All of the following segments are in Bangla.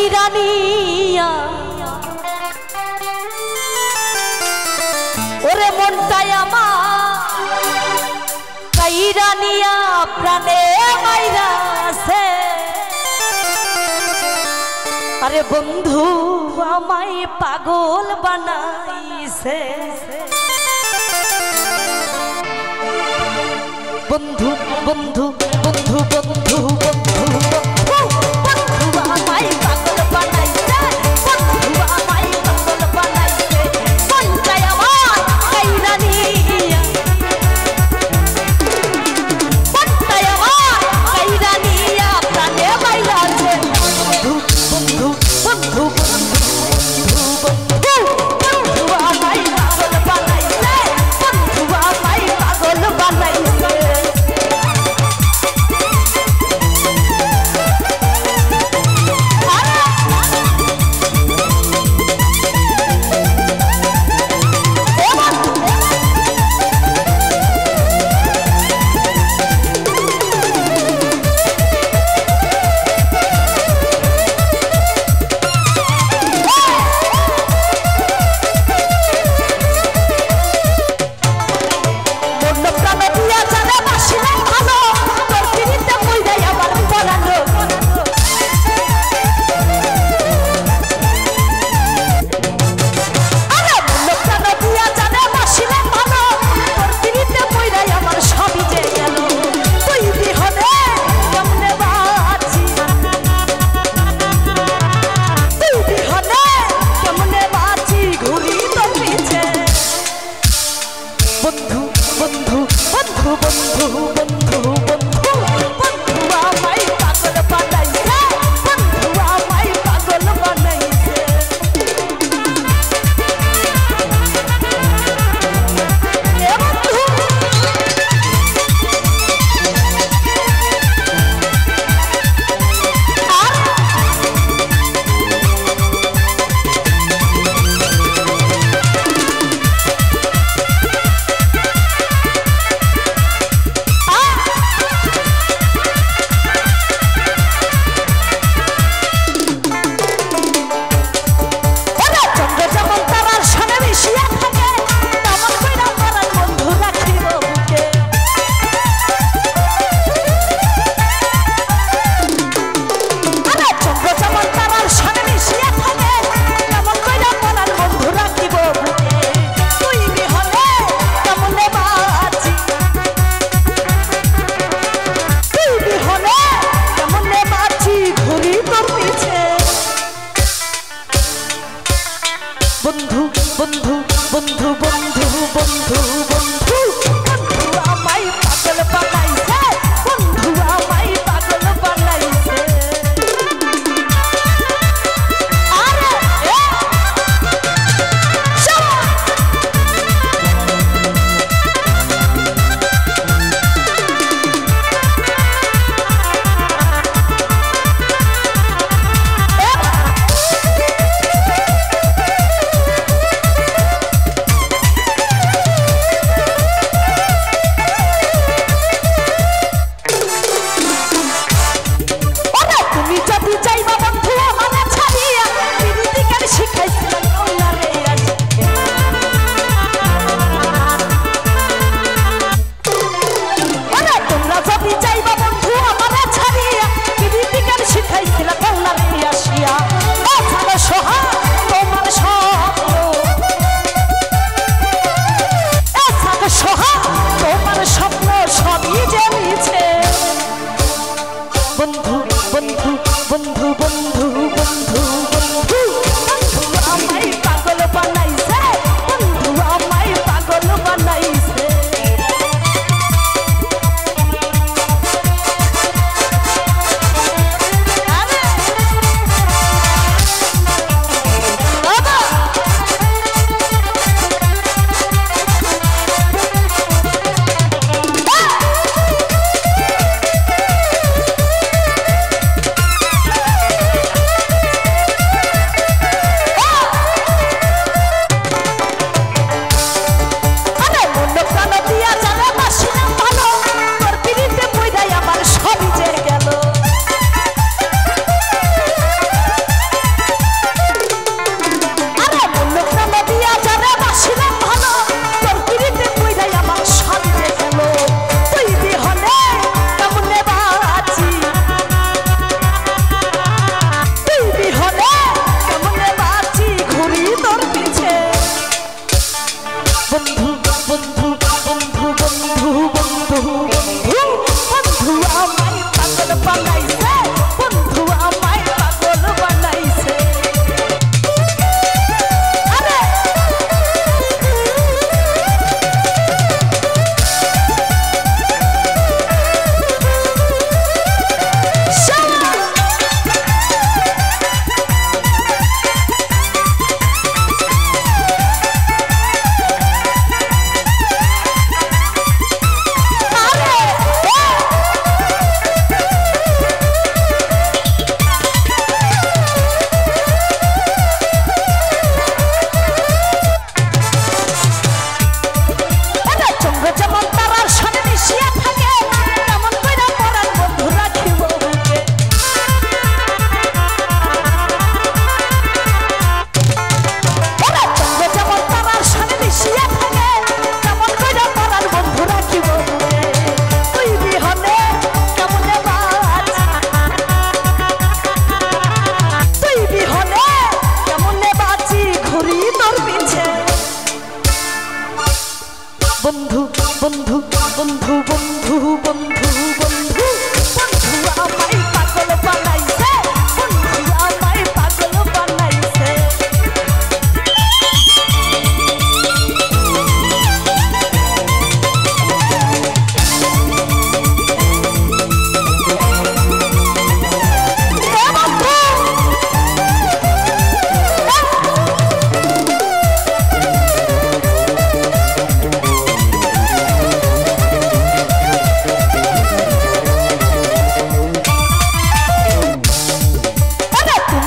কাইরানিয়া ওরে মনটাই আমার কাইরানিয়া প্রাণে মাইরাছে আরে বন্ধু আমায় পাগল বানাইছে বন্ধু বন্ধু বন্ধু বন্ধু বন্ধু বন্ধু আমায় পাগল বানাইছে বন্ধু আমায় পাগল বানাইছে মনটাই আমার কাইরানিয়া মনটাই আমার কাইরানিয়া প্রাণে মাইরাছে বন্ধু বন্ধু বন্ধু বন্ধু বন্ধু বন্ধু আমায় পাগল বানাইছে বন্ধু আমায় পাগল বানাইছে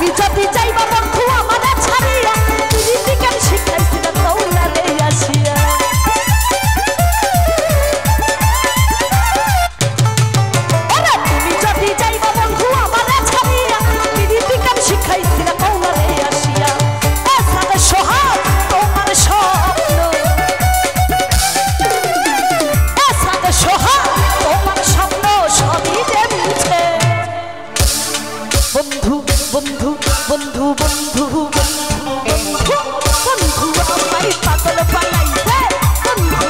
তুমি যদি যাইবা বন্ধু আমারে ছাড়িয়া পিরিতি কেন শিখাইছিল কৌলা রে আসিয়া ওরে তুমি যদি যাইবা বন্ধু আমারে ছাড়িয়া পিরিতি কেন শিখাইছিল কৌলা রে আসিয়া এ সাদা সোহাগ তোমার স্বপ্ন এ সাদা সোহাগ তোমার স্বপ্ন সবই যে মিছে বন্ধু বন্ধু বন্ধু বন্ধু বন্ধু বন্ধু বন্ধু আমায় পাগল বানাইছে বন্ধু